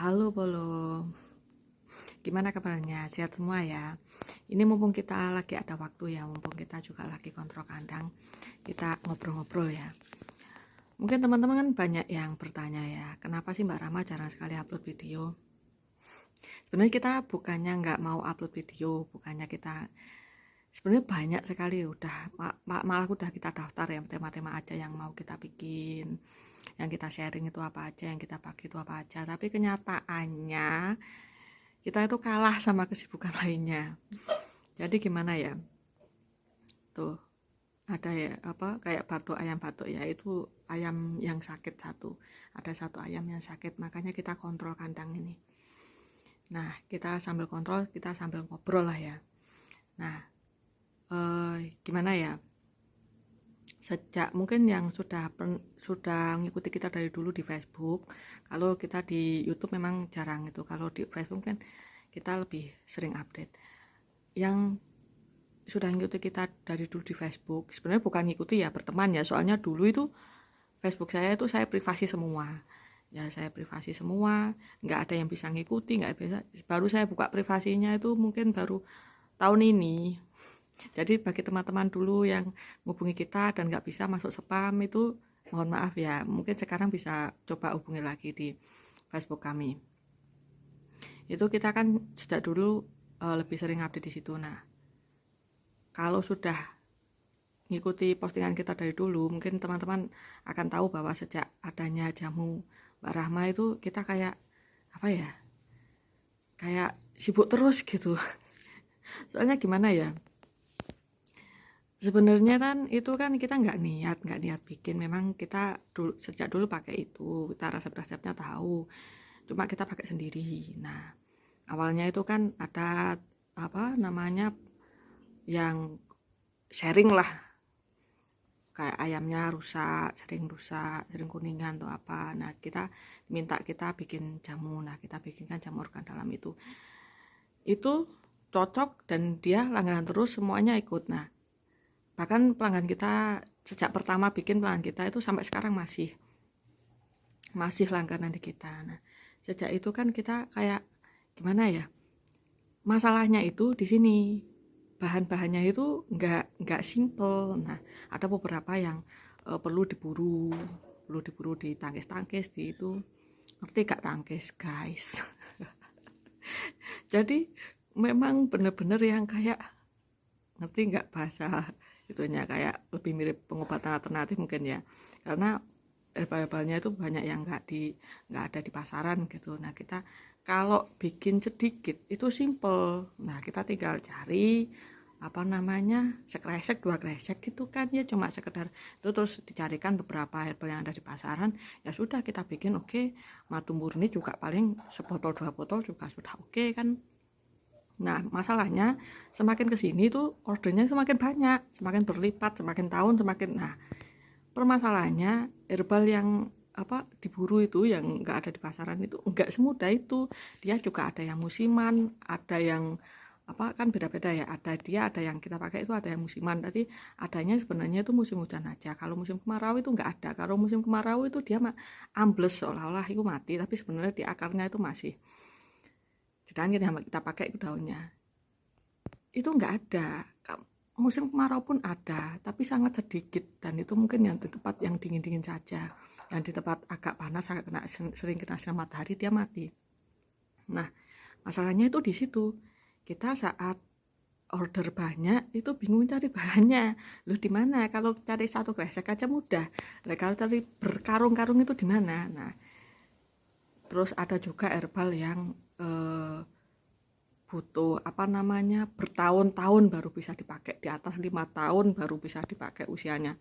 Halo Bolo, gimana kabarnya? Sehat semua ya? Ini mumpung kita lagi ada waktu ya, mumpung kita juga lagi kontrol kandang, kita ngobrol-ngobrol ya. Mungkin teman-teman kan banyak yang bertanya ya, kenapa sih Mbak Rama jarang sekali upload video? Sebenarnya kita bukannya nggak mau upload video, bukannya kita sebenarnya banyak sekali udah malah udah kita daftar ya tema-tema aja yang mau kita bikin, yang kita sharing itu apa aja, yang kita pakai itu apa aja. Tapi kenyataannya kita itu kalah sama kesibukan lainnya. Jadi gimana ya, tuh ada ya apa kayak batuk ya, itu ayam yang sakit satu, ada satu ayam yang sakit, makanya kita kontrol kandang ini. Nah, kita sambil kontrol, kita sambil ngobrol lah ya. Nah, gimana ya, sejak mungkin yang sudah mengikuti kita dari dulu di Facebook, kalau kita di YouTube memang jarang itu, kalau di Facebook kan kita lebih sering update. Yang sudah ngikuti kita dari dulu di Facebook, sebenarnya bukan ngikuti ya, berteman ya, soalnya dulu itu Facebook saya itu saya privasi semua ya, saya privasi semua, nggak ada yang bisa ngikuti, nggak bisa. Baru saya buka privasinya itu mungkin baru tahun ini. Jadi bagi teman-teman dulu yang menghubungi kita dan nggak bisa masuk spam itu, mohon maaf ya, mungkin sekarang bisa coba hubungi lagi di Facebook kami. Itu kita kan sejak dulu lebih sering update di situ. Nah, kalau sudah ngikuti postingan kita dari dulu, mungkin teman-teman akan tahu bahwa sejak adanya jamu Mbak Rahma itu kita kayak apa ya, kayak sibuk terus gitu. Soalnya gimana ya, sebenarnya kan itu kan kita nggak niat bikin, memang kita sejak dulu pakai itu, kita resep-resepnya tahu, cuma kita pakai sendiri. Nah, awalnya itu kan ada apa namanya, yang sharing lah, kayak ayamnya sering rusak, sering kuningan atau apa. Nah, kita bikin jamu. Nah, kita bikinkan jamu organ dalam itu cocok dan dia langganan terus, semuanya ikut. Nah, bahkan pelanggan kita sejak pertama bikin, pelanggan kita itu sampai sekarang masih langganan di kita. Nah, sejak itu kan kita kayak gimana ya, masalahnya itu di sini, bahan-bahannya itu nggak simple. Nah, ada beberapa yang perlu diburu di tangkis di itu, ngerti gak tangkis guys? Jadi memang bener-bener yang kayak, ngerti nggak bahasa itunya, kayak lebih mirip pengobatan alternatif mungkin ya, karena herbal-herbalnya itu banyak yang nggak ada di pasaran gitu. Nah, kita kalau bikin sedikit itu simple. Nah, kita tinggal cari apa namanya, sekresek dua kresek gitu kan ya, cuma sekedar itu, terus dicarikan beberapa herbal yang ada di pasaran, ya sudah kita bikin. Oke, madu murni juga paling sebotol 2 botol juga sudah oke kan. Nah, masalahnya semakin kesini tuh ordernya semakin banyak, semakin berlipat, semakin tahun semakin. Nah, permasalahannya herbal yang apa diburu itu, yang nggak ada di pasaran itu nggak semudah itu. Dia juga ada yang musiman, ada yang apa, kan beda-beda ya, ada yang kita pakai itu ada yang musiman, tapi adanya sebenarnya itu musim hujan aja. Kalau musim kemarau itu nggak ada. Kalau musim kemarau itu dia ambles, seolah-olah itu mati, tapi sebenarnya di akarnya itu masih. Sedangkan yang kita pakai itu daunnya itu nggak ada. Musim kemarau pun ada, tapi sangat sedikit, dan itu mungkin yang di tempat yang dingin-dingin saja. Yang di tempat agak panas, agak sering kena sinar matahari, dia mati. Nah, masalahnya itu di situ. Kita saat order banyak itu bingung cari bahannya. Loh, di mana? Kalau cari satu kresek aja mudah. Nah, kalau cari berkarung-karung itu di mana? Nah, terus ada juga herbal yang butuh apa namanya, bertahun-tahun baru bisa dipakai, di atas 5 tahun baru bisa dipakai usianya.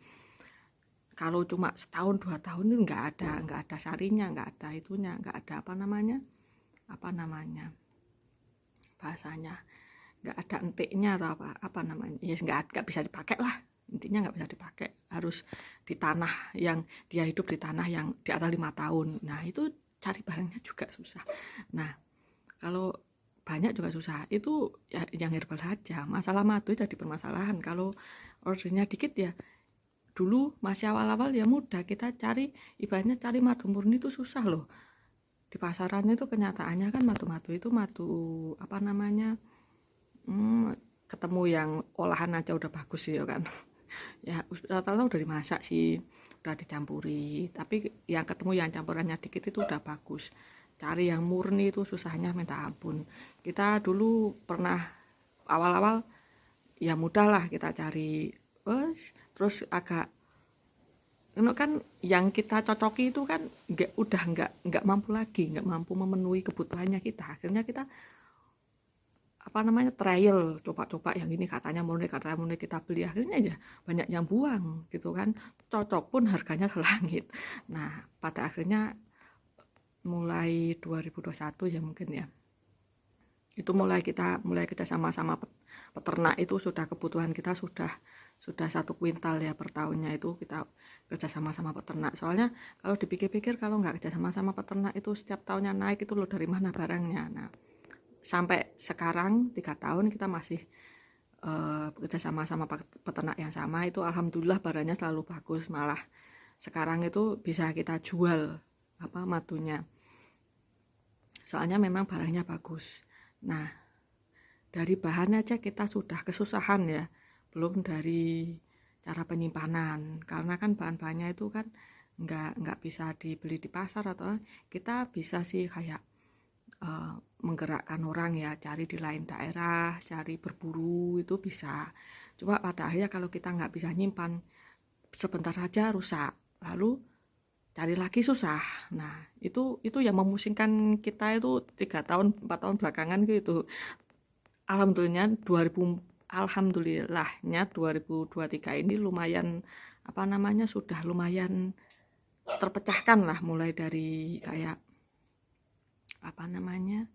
Kalau cuma setahun 2 tahun itu nggak ada sarinya, nggak ada itunya, nggak ada apa namanya bahasanya, nggak ada entiknya atau apa namanya, ya nggak bisa dipakai lah, intinya nggak bisa dipakai. Harus di tanah yang dia hidup, di tanah yang di atas 5 tahun. Nah, itu cari barangnya juga susah. Nah, kalau banyak juga susah. Itu ya yang herbal saja. Masalah madu jadi permasalahan. Kalau ordernya dikit ya, dulu masih awal-awal ya mudah kita cari, ibaratnya cari madu murni itu susah loh. di pasaran itu kenyataannya kan madu-madu itu madu apa namanya, ketemu yang olahan aja udah bagus sih ya kan. Ya rata-rata udah dimasak sih, udah dicampuri, tapi yang ketemu yang campurannya dikit itu udah bagus. Cari yang murni itu susahnya minta ampun. Kita dulu pernah awal-awal ya mudah lah kita cari, terus agak kan yang kita cocoki itu kan udah nggak mampu lagi, nggak mampu memenuhi kebutuhannya kita. Akhirnya kita apa namanya trial, coba-coba yang ini katanya murni kita beli, akhirnya ya banyak yang buang gitu kan. Cocok pun harganya ke langit. Nah pada akhirnya mulai 2021 ya mungkin ya, itu mulai kita sama-sama peternak itu sudah kebutuhan kita sudah 1 kuintal ya per tahunnya, itu kita kerja sama-sama peternak. Soalnya kalau dipikir-pikir kalau nggak kerja sama-sama peternak itu setiap tahunnya naik itu loh, dari mana barangnya. Nah sampai sekarang 3 tahun kita masih bekerja sama-sama peternak yang sama, itu alhamdulillah barangnya selalu bagus, malah sekarang itu bisa kita jual apa madunya, soalnya memang barangnya bagus. Nah dari bahan aja kita sudah kesusahan ya, belum dari cara penyimpanan, karena kan bahan-bahannya itu kan nggak bisa dibeli di pasar, atau kita bisa sih kayak menggerakkan orang ya, cari di lain daerah, cari berburu itu bisa. Cuma pada akhirnya kalau kita nggak bisa nyimpan, sebentar aja rusak, lalu cari lagi susah. Nah itu yang memusingkan kita itu 3 tahun 4 tahun belakangan gitu. Alhamdulillahnya 2023 ini lumayan apa namanya, sudah lumayan terpecahkan lah, mulai dari kayak apa namanya,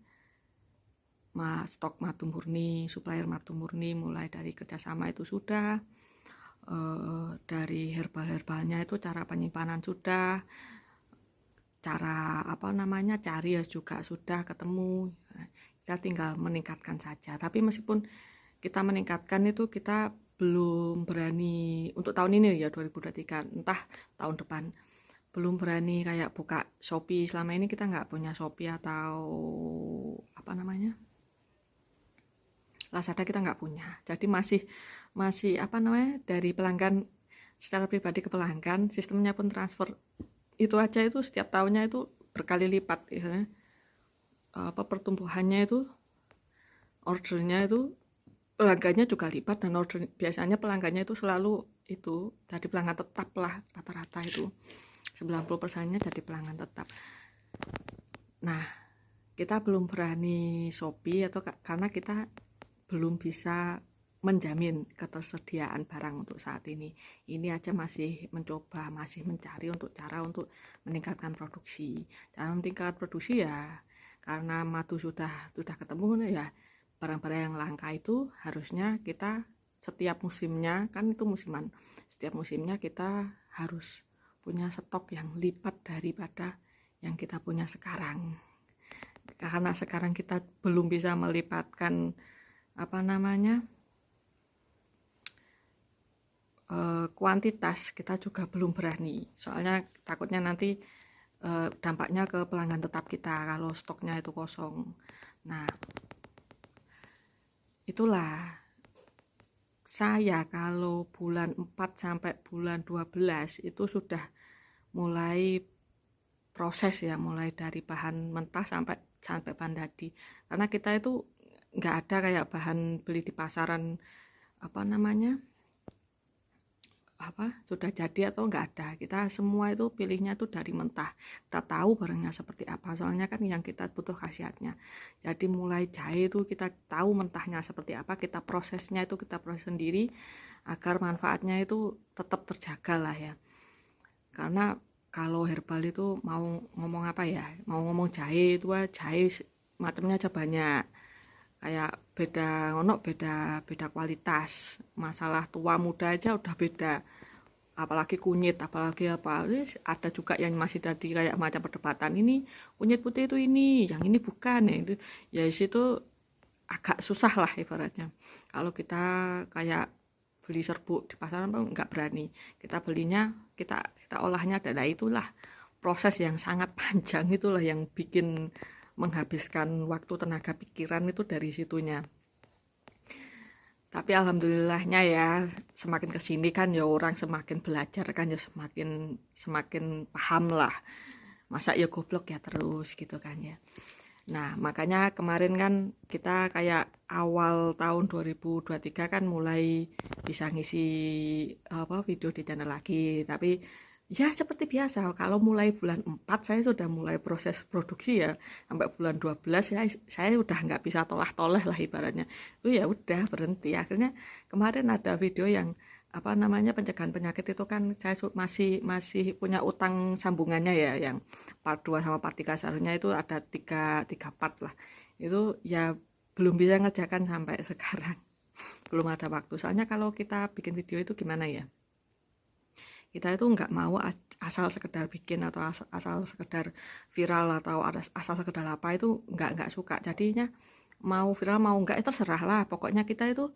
stok madu murni, supplier madu murni, mulai dari kerjasama itu sudah, dari herbal-herbalnya itu cara penyimpanan sudah, cara apa namanya cari ya juga sudah ketemu. Kita tinggal meningkatkan saja. Tapi meskipun kita meningkatkan itu, kita belum berani untuk tahun ini ya 2023, entah tahun depan belum berani kayak buka Shopee. Selama ini kita nggak punya Shopee atau apa namanya Lazada, kita nggak punya. Jadi masih apa namanya, dari pelanggan secara pribadi ke pelanggan, sistemnya pun transfer itu aja, itu setiap tahunnya itu berkali lipat ya. Pertumbuhannya itu, ordernya itu, pelanggannya juga lipat, dan order biasanya pelanggannya itu selalu itu jadi pelanggan tetap lah, rata-rata itu 90%-nya jadi pelanggan tetap. Nah kita belum berani Shopee atau karena kita belum bisa menjamin ketersediaan barang untuk saat ini. Ini aja masih mencoba, masih mencari cara untuk meningkatkan produksi. Cara meningkatkan produksi ya karena madu sudah ketemu ya, barang-barang yang langka itu harusnya kita setiap musimnya, kan itu musiman, setiap musimnya kita harus punya stok yang lipat daripada yang kita punya sekarang. Karena sekarang kita belum bisa melipatkan apa namanya kuantitas, kita juga belum berani, soalnya takutnya nanti dampaknya ke pelanggan tetap kita kalau stoknya itu kosong. Nah itulah saya kalau bulan 4 sampai bulan 12 itu sudah mulai proses ya, mulai dari bahan mentah sampai bahan jadi, karena kita itu nggak ada kayak bahan beli di pasaran apa namanya sudah jadi atau nggak ada. Kita semua itu pilihnya tuh dari mentah, kita tahu barangnya seperti apa, soalnya kan yang kita butuh khasiatnya. Jadi mulai jahe itu kita tahu mentahnya seperti apa, kita prosesnya itu kita proses sendiri agar manfaatnya itu tetap terjaga lah ya. Karena kalau herbal itu mau ngomong apa ya, mau ngomong jahe itu jahe macamnya aja banyak, kayak beda kualitas. Masalah tua muda aja udah beda, apalagi kunyit, apalagi apa, ada juga yang masih tadi kayak macam perdebatan, ini kunyit putih itu ini, yang ini bukan ya. Itu ya itu agak susah lah ibaratnya. Kalau kita kayak beli serbuk di pasaran nggak berani, kita belinya kita olahnya, dan itulah proses yang sangat panjang itulah yang bikin menghabiskan waktu, tenaga, pikiran itu dari situnya. Tapi alhamdulillahnya ya, semakin kesini kan ya orang semakin belajar kan ya semakin paham lah. Masa ya goblok ya terus gitu kan ya. Nah makanya kemarin kan kita kayak awal tahun 2023 kan mulai bisa ngisi video di channel lagi. Tapi ya seperti biasa, kalau mulai bulan 4 saya sudah mulai proses produksi ya, sampai bulan 12 ya saya udah nggak bisa tolah-toleh lah ibaratnya. Itu ya udah berhenti. Akhirnya kemarin ada video yang pencegahan penyakit itu kan saya masih punya utang sambungannya ya, yang part 2 sama part 3 seharusnya itu ada tiga part lah. Itu ya belum bisa ngerjakan sampai sekarang. Belum ada waktu. Soalnya kalau kita bikin video itu gimana ya? Kita itu nggak mau asal sekedar bikin atau asal sekedar viral atau asal sekedar apa, itu nggak suka. Jadinya mau viral mau nggak itu terserah lah. Pokoknya kita itu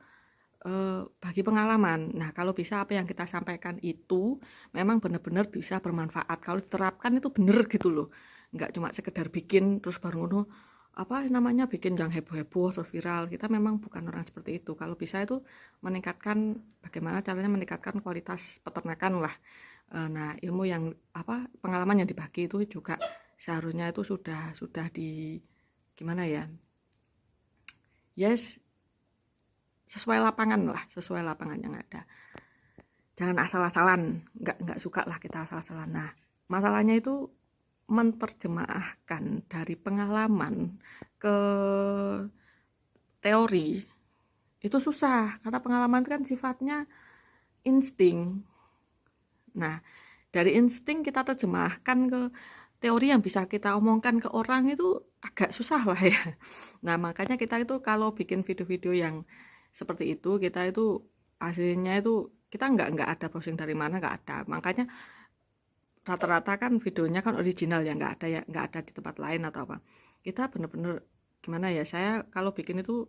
bagi pengalaman. Nah kalau bisa apa yang kita sampaikan itu memang benar-benar bisa bermanfaat. Kalau diterapkan itu bener gitu loh. Nggak cuma sekedar bikin terus baru ngono bikin yang heboh-heboh terus viral. Kita memang bukan orang seperti itu. Kalau bisa itu meningkatkan, bagaimana caranya meningkatkan kualitas peternakan lah. Nah ilmu yang pengalaman yang dibagi itu juga seharusnya itu sudah di gimana ya, yes, sesuai lapangan lah, sesuai lapangan yang ada. Jangan asal-asalan, nggak suka lah kita asal-asalan. Nah masalahnya itu menerjemahkan dari pengalaman ke teori itu susah, karena pengalaman kan sifatnya insting. Nah dari insting kita terjemahkan ke teori yang bisa kita omongkan ke orang itu agak susah lah ya. Nah makanya kita itu kalau bikin video-video yang seperti itu, kita itu aslinya itu kita nggak ada browsing dari mana, nggak ada. Makanya rata-rata kan videonya kan original ya, nggak ada di tempat lain atau apa. Kita bener-bener gimana ya, saya kalau bikin itu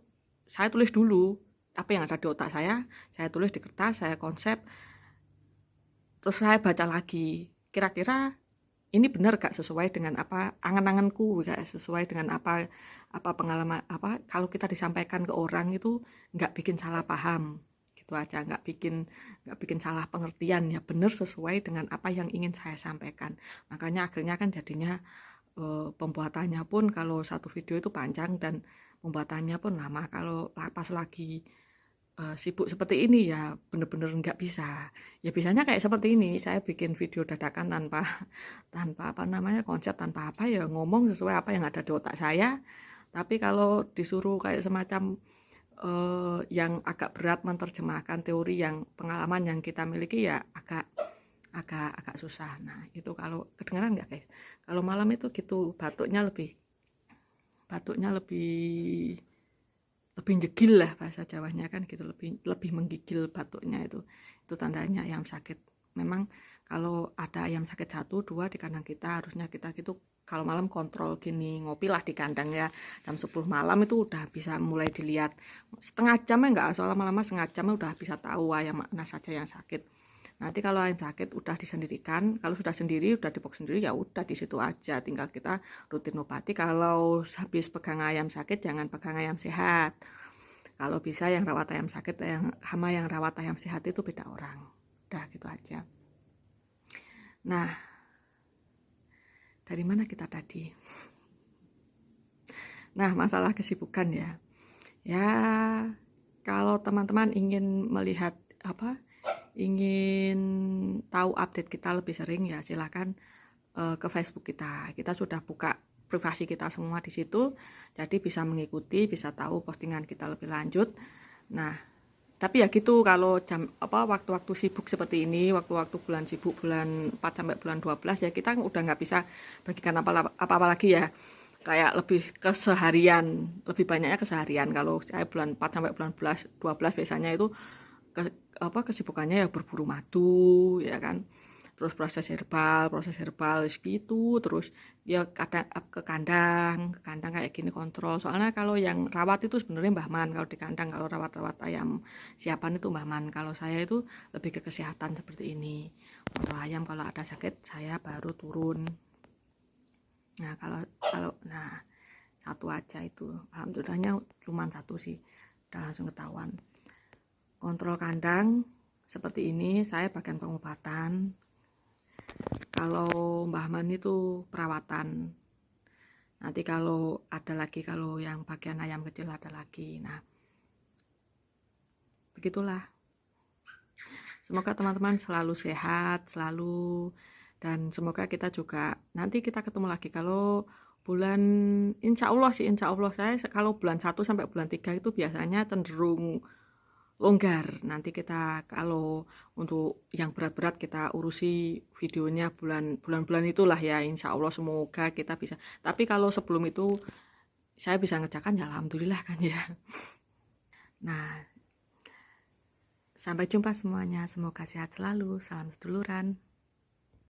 saya tulis dulu apa yang ada di otak saya tulis di kertas, saya konsep, terus saya baca lagi kira-kira ini benar gak sesuai dengan apa angan-anganku, gak sesuai dengan apa pengalaman kalau kita disampaikan ke orang itu nggak bikin salah paham gitu aja, nggak bikin salah pengertian, ya benar sesuai dengan apa yang ingin saya sampaikan. Makanya akhirnya kan jadinya pembuatannya pun kalau satu video itu panjang dan pembuatannya pun lama. Kalau pas lagi sibuk seperti ini ya bener-bener nggak bisa. Ya bisanya kayak seperti ini, saya bikin video dadakan tanpa konsep, tanpa ya ngomong sesuai apa yang ada di otak saya. Tapi kalau disuruh kayak semacam yang agak berat menerjemahkan teori yang pengalaman yang kita miliki ya agak susah. Nah itu kalau kedengaran nggak guys? Kalau malam itu gitu batuknya lebih jegil lah bahasa Jawanya kan gitu, lebih menggigil batuknya itu tandanya ayam sakit. Memang kalau ada ayam sakit 1, 2 di kandang kita, harusnya kita gitu kalau malam kontrol gini, ngopi lah di kandang ya jam 10 malam itu udah bisa mulai dilihat, setengah jam ya nggak usah lama-lama, setengah jam udah bisa tahu ayam mana saja yang sakit. Nanti kalau ayam sakit udah disendirikan, kalau sudah sendiri udah di box sendiri ya udah di situ aja, tinggal kita rutin obati. Kalau habis pegang ayam sakit jangan pegang ayam sehat. Kalau bisa yang rawat ayam sakit sama yang rawat ayam sehat itu beda orang. Udah gitu aja. Nah, dari mana kita tadi? Nah, masalah kesibukan ya. Ya, kalau teman-teman ingin melihat ingin tahu update kita lebih sering ya silakan ke Facebook kita. Kita sudah buka privasi kita semua di situ. Jadi bisa mengikuti, bisa tahu postingan kita lebih lanjut. Nah, tapi ya gitu, kalau waktu-waktu sibuk seperti ini, waktu-waktu bulan sibuk bulan 4 sampai bulan 12 ya kita udah nggak bisa bagikan apa-apa lagi ya. Kayak lebih keseharian, lebih banyaknya keseharian. Kalau saya bulan 4 sampai bulan 12 biasanya itu kesibukannya ya berburu madu ya kan, terus proses herbal gitu, terus ya kadang ke kandang kayak gini kontrol. Soalnya kalau yang rawat itu sebenarnya Mbah Man, kalau di kandang kalau rawat ayam siapan itu Mbah Man. Kalau saya itu lebih ke kesehatan seperti ini, kontrol ayam, kalau ada sakit saya baru turun Nah, kalau satu aja itu alhamdulillahnya cuma satu sih, udah langsung ketahuan. Kontrol kandang seperti ini, saya bagian pengobatan. Kalau Mbah Man itu perawatan. Nanti kalau ada lagi, kalau yang bagian ayam kecil ada lagi. Nah, begitulah. Semoga teman-teman selalu sehat, dan semoga kita juga nanti kita ketemu lagi kalau bulan, insya Allah saya kalau bulan 1 sampai bulan 3 itu biasanya cenderung longgar. Nanti kita kalau untuk yang berat-berat kita urusi videonya bulan-bulan itulah ya, insya Allah semoga kita bisa. Tapi kalau sebelum itu saya bisa ngerjakan ya alhamdulillah kan ya. Nah, sampai jumpa semuanya, semoga sehat selalu, salam seduluran.